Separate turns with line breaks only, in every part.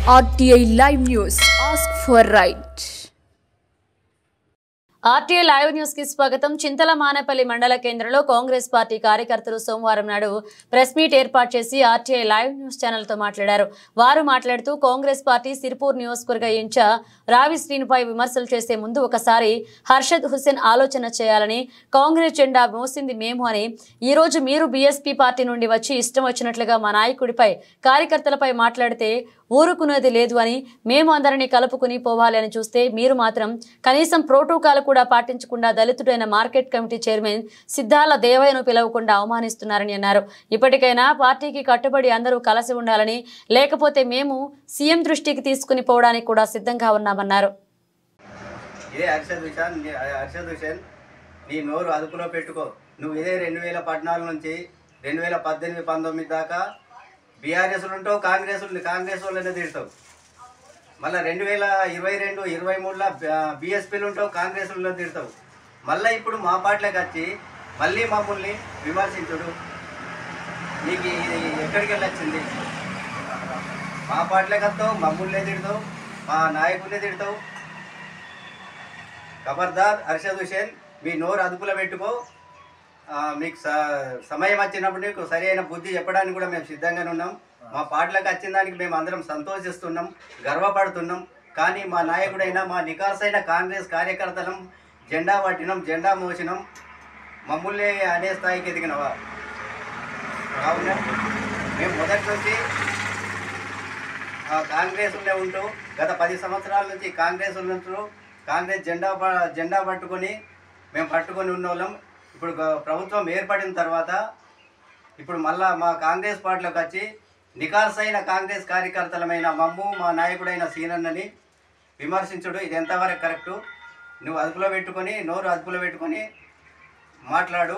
RTI Live News. Ask for right.
RTI live news కి స్వాగతం. చింతల మానేపల్లి మండల కేంద్రంలో కాంగ్రెస్ పార్టీ కార్యకర్తలు సోమవారం నాడు ప్రెస్ మీట్ ఏర్పాటు చేసి ఆర్టీఐ లైవ్ న్యూస్ ఛానల్ తో మాట్లాడారు. వారు మాట్లాడుతూ కాంగ్రెస్ పార్టీ సిర్పూర్ నియోజకవర్గ ఇన్ఛార్జ్ రావి శ్రీనుపై విమర్శలు చేసే ముందు ఒకసారి హర్షద్ హుస్సేన్ ఆలోచన చేయాలని, కాంగ్రెస్ జెండా మోసింది మేము అని, ఈ రోజు మీరు బీఎస్పీ పార్టీ నుండి వచ్చి ఇష్టం వచ్చినట్లుగా మా నాయకుడిపై కార్యకర్తలపై మాట్లాడితే ఊరుకునేది లేదు అని, మేము అందరినీ కలుపుకుని పోవాలి అని చూస్తే మీరు మాత్రం కనీసం ప్రోటోకాల్ కూడా పాటించకుండా దళితుడైన మార్కెట్ కమిటీ చైర్మన్ సిద్ధాల దేవయ్యను పిలవకుండా అవమానిస్తున్నారని అన్నారు. ఇప్పటికైనా పార్టీకి కట్టుబడి అందరూ కలిసి ఉండాలని, లేకపోతే మేము సీఎం దృష్టికి తీసుకుని పోవడానికి కూడా సిద్ధంగా ఉన్నామన్నారు.
ఇదే హర్షద్ హుసేన్, నీ నోరు అదుపులో పెట్టుకో. నువ్వు ఇదే 2014 నుంచి 2018-19 దాకా బీఆర్ఎస్లు ఉంటావు, కాంగ్రెస్ వాళ్ళనే తిడతావు. మళ్ళీ 2022-23లో బీఎస్పీలు ఉంటావు, కాంగ్రెస్ వాళ్ళని తిడతావు. మళ్ళీ ఇప్పుడు మా పార్టీలోకి వచ్చి మళ్ళీ మమ్మల్ని విమర్శించుడు నీకు ఎక్కడికి వెళ్ళొచ్చింది? మా పార్టీలోకి వస్తావు, మమ్మల్నే తిడతావు, మా నాయకుడినే తిడతావు. ఖబర్దార్ హర్షద్ హుసేన్, మీ నోరు అదుపులో పెట్టుకో. మీకు సమయం వచ్చినప్పుడు నీకు సరి అయిన బుద్ధి చెప్పడానికి కూడా మేము సిద్ధంగానే ఉన్నాం. మా పార్టీలకు వచ్చిన దానికి మేము అందరం సంతోషిస్తున్నాం, గర్వపడుతున్నాం. కానీ మా నాయకుడైన, మా నికాసైన కాంగ్రెస్ కార్యకర్తలం జెండా పట్టినాం, జెండా మోసినాం, మమ్మల్ని అనే స్థాయికి ఎదిగినవా? కావున మేము మొదటి నుంచి కాంగ్రెస్లో ఉంటూ గత 10 సంవత్సరాల నుంచి కాంగ్రెస్ ఉంటూ కాంగ్రెస్ జెండా పట్టుకొని ఉన్న వాళ్ళం. ఇప్పుడు ప్రభుత్వం ఏర్పడిన తర్వాత ఇప్పుడు మళ్ళా మా కాంగ్రెస్ పార్టీలోకి వచ్చి నికార్సైన కాంగ్రెస్ కార్యకర్తలమైన మమ్ము, మా నాయకుడైన సీనన్నని విమర్శించుడు ఇది ఎంతవరకు కరెక్టు? నువ్వు అదుపులో పెట్టుకొని, నోరు అదుపులో పెట్టుకొని మాట్లాడు.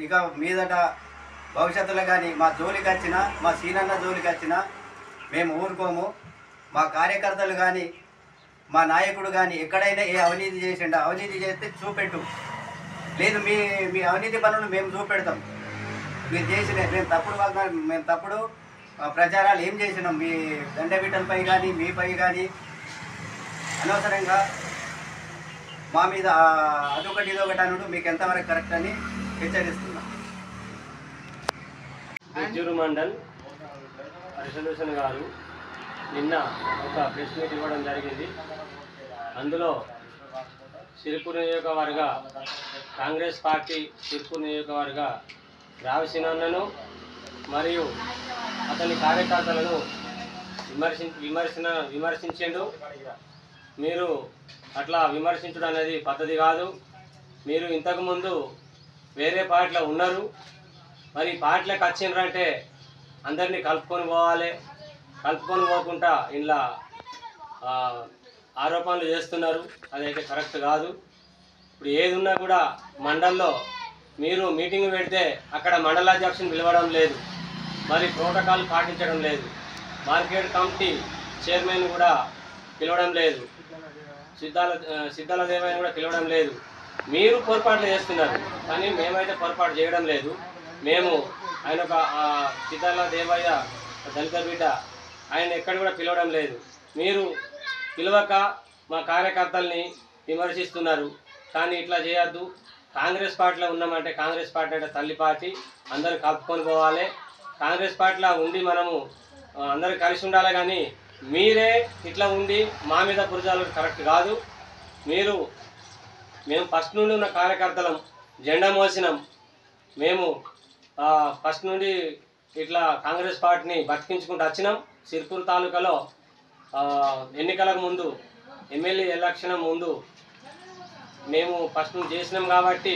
ఇక మీదట భవిష్యత్తులో కానీ మా జోలికి వచ్చినా, మా సీనన్న జోలికి వచ్చినా మేము ఊరుకోము. మా కార్యకర్తలు కానీ, మా నాయకుడు కానీ ఎక్కడైనా ఏ అవినీతి చేసిండా, అవినీతి చేస్తే చూపెట్టు. లేదు మీ అవినీతి పనులు మేము చూపెడతాం. మీరు చేసిన మేము తప్పుడు ప్రచారాలు ఏం చేసినాం మీ దండబిడ్డలపై కానీ, మీపై కానీ అనవసరంగా మా మీద అదొకటి ఇదొకటి అనుడు మీకు ఎంతవరకు కరెక్ట్ అని హెచ్చరిస్తున్నాం.
బెజ్జూరు మండల్ హర్షద్ హుసేన్ గారు నిన్న ఒక ప్రెస్ మీట్ ఇవ్వడం జరిగింది. అందులో సిర్పూర్ నియోజకవర్గ కాంగ్రెస్ పార్టీ సిర్పూర్ నియోజకవర్గ రావిసినన్నను మరియు అతని కార్యకర్తలను విమర్శించిండు. మీరు అట్లా విమర్శించడం అనేది పద్ధతి కాదు. మీరు ఇంతకుముందు వేరే పార్టీలో ఉన్నారు, మరి పార్టీలకు వచ్చిండ్రంటే అందరినీ కలుపుకొని పోవాలి. కలుపుకొని పోకుండా ఇలా ఆరోపణలు చేస్తున్నారు, అదైతే కరెక్ట్ కాదు. ఇప్పుడు ఏది ఉన్నా కూడా మండల్లో మీరు మీటింగ్ పెడితే అక్కడ మండలాధ్యక్షుని పిలవడం లేదు, మరి ప్రోటోకాల్ పాటించడం లేదు, మార్కెట్ కమిటీ చైర్మన్ కూడా పిలవడం లేదు, సిద్ధాల దేవయ్య కూడా పిలవడం లేదు. మీరు పొరపాట్లు చేస్తున్నారు, కానీ మేమైతే పొరపాటు చేయడం లేదు. మేము ఆయన ఒక సిద్ధాల దేవయ్య దళిత బిడ్డ, ఆయన ఎక్కడ కూడా పిలవడం లేదు. మీరు పిలవక మా కార్యకర్తల్ని విమర్శిస్తున్నారు. కానీ ఇట్లా చేయొద్దు. కాంగ్రెస్ పార్టీలో ఉన్నామంటే కాంగ్రెస్ పార్టీ అంటే తల్లి పార్టీ, అందరూ కలుపుకొని పోవాలి. కాంగ్రెస్ పార్టీలో ఉండి మనము అందరూ కలిసి ఉండాలి. కానీ మీరే ఇట్లా ఉండి మా మీద పురుజాలు కరెక్ట్ కాదు. మేము ఫస్ట్ నుండి ఉన్న కార్యకర్తలం, జెండా మోసినాం. మేము ఫస్ట్ నుండి ఇట్లా కాంగ్రెస్ పార్టీని బతికించుకుంటూ వచ్చినాం. సిర్పూర్ తాలూకాలో ఎన్నికలకు ముందు, ఎమ్మెల్యే ఎలక్షన్ ముందు మేము ఫస్ట్ నుంచి చేసినాం. కాబట్టి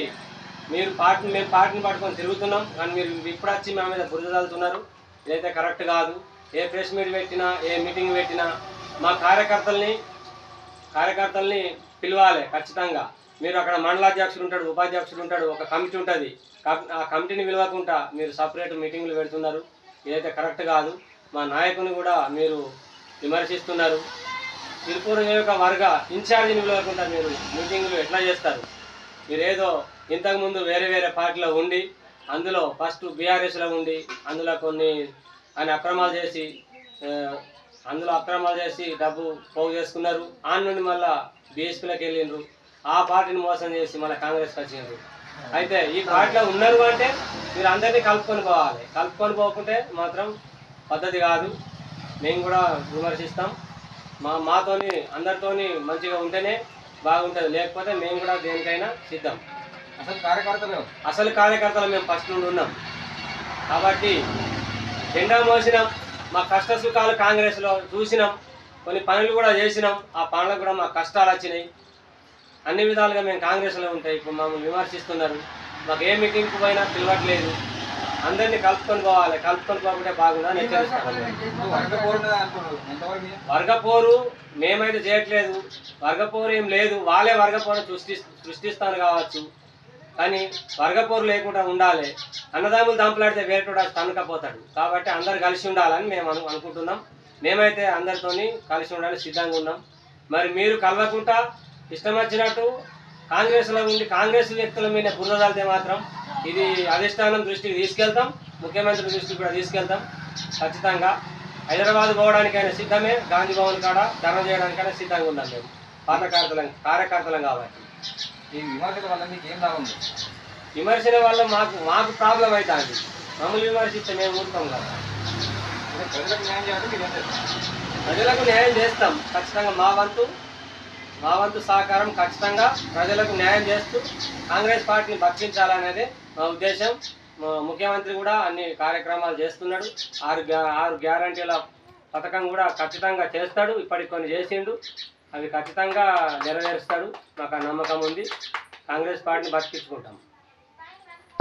మేము పార్టీని పట్టుకొని తిరుగుతున్నాం. కానీ మీరు ఇప్పుడు వచ్చి మా మీద బురద చల్లుతున్నారు. ఇదైతే కరెక్ట్ కాదు. ఏ ప్రెస్ మీట్ పెట్టినా, ఏ మీటింగ్ పెట్టినా మా కార్యకర్తల్ని పిలవాలి ఖచ్చితంగా. మీరు అక్కడ మండలాధ్యక్షుడు ఉంటాడు, ఉపాధ్యక్షుడు ఉంటాడు, ఒక కమిటీ ఉంటుంది. ఆ కమిటీని పిలవకుండా మీరు సపరేట్ మీటింగ్లు పెడుతున్నారు. ఇదైతే కరెక్ట్ కాదు. మా నాయకుని కూడా మీరు విమర్శిస్తున్నారు. సిర్పూర్ నియోజకవర్గ ఇన్ఛార్జిని పిలవకుండా మీరు మీటింగ్లు ఎట్లా చేస్తారు? మీరేదో ఇంతకుముందు వేరే పార్టీలో ఉండి, అందులో ఫస్ట్ బీఆర్ఎస్లో ఉండి అందులో కొన్ని ఆయన అక్రమాలు చేసి అందులో అక్రమాలు చేసి డబ్బు పోగు చేసుకున్నారు. ఆ నుండి మళ్ళీ బీఎస్పీలోకి వెళ్ళిండ్రు. ఆ పార్టీని మోసం చేసి మళ్ళీ కాంగ్రెస్కి వచ్చిండ్రు. అయితే ఈ పార్టీలో ఉన్నారు అంటే మీరు అందరినీ కలుపుకొని పోవాలి. కలుపుకొని పోకుంటే మాత్రం పద్ధతి కాదు. మేము కూడా విమర్శిస్తాం. మాతోని అందరితోని మంచిగా ఉంటేనే బాగుంటుంది. లేకపోతే మేము కూడా దేనికైనా సిద్ధం. అసలు కార్యకర్తలు మేము ఫస్ట్ నుండి ఉన్నాం కాబట్టి జెండా మోసినాం. మా కష్ట సుఖాలు కాంగ్రెస్లో చూసినాం. కొన్ని పనులు కూడా చేసినాం. ఆ పనులకు కూడా మా కష్టాలు వచ్చినాయి. అన్ని విధాలుగా మేము కాంగ్రెస్లో ఉంటాయి. ఇప్పుడు మమ్మల్ని విమర్శిస్తున్నారు. మాకు ఏ మీటింగ్కి పోయినా పిలవట్లేదు. అందరినీ కలుపుకొని పోవాలి. కలుపుకొని పోకుంటే బాగుందని హెచ్చరిస్తాను. వర్గపోరు మేమైతే చేయట్లేదు. వర్గపోరు ఏం లేదు. వాళ్ళే వర్గపోరు సృష్టిస్తాను కావచ్చు. కానీ వర్గపోరు లేకుండా ఉండాలి. అన్నదమ్ములు దంపలాడితే వేరేటోడు తన్నుకపోతాడు. కాబట్టి అందరు కలిసి ఉండాలని మేము అనుకుంటున్నాం. మేమైతే అందరితోని కలిసి ఉండాలని సిద్ధంగా ఉన్నాం. మరి మీరు కలవకుండా ఇష్టం వచ్చినట్టు కాంగ్రెస్లో ఉండి కాంగ్రెస్ వ్యక్తుల మీద బురద చల్లితే మాత్రం ఇది అధిష్టానం దృష్టికి తీసుకెళ్తాం. ముఖ్యమంత్రి దృష్టికి కూడా తీసుకెళ్తాం. ఖచ్చితంగా హైదరాబాద్ పోవడానికైనా సిద్ధమే. గాంధీ భవన్ కాడ ధర్నా చేయడానికైనా సిద్ధంగా ఉన్నాం. మేము పాత కార్యకర్తలం కాబట్టి
ఈ విమర్శల వల్ల మీకు ఏం లాభం?
విమర్శల వల్ల మాకు ప్రాబ్లం అవుతుంది. మమ్మల్ని విమర్శిస్తే మేము ఊరుతాం కదా.
ప్రజలకు న్యాయం చేయాలి. మీరు ఏం చేస్తారు?
ప్రజలకు న్యాయం చేస్తాం. ఖచ్చితంగా మా వంతు సహకారం ఖచ్చితంగా ప్రజలకు న్యాయం చేస్తూ కాంగ్రెస్ పార్టీని బతికించాలనేది మా ఉద్దేశం. ముఖ్యమంత్రి కూడా అన్ని కార్యక్రమాలు చేస్తున్నాడు. 6 గ్యారంటీల పథకం కూడా ఖచ్చితంగా చేస్తాడు. ఇప్పటికి కొన్ని చేసిండు. అవి ఖచ్చితంగా నెరవేరుస్తాడు. నాకు ఆ నమ్మకం ఉంది. కాంగ్రెస్ పార్టీని బతికించుకుంటాం.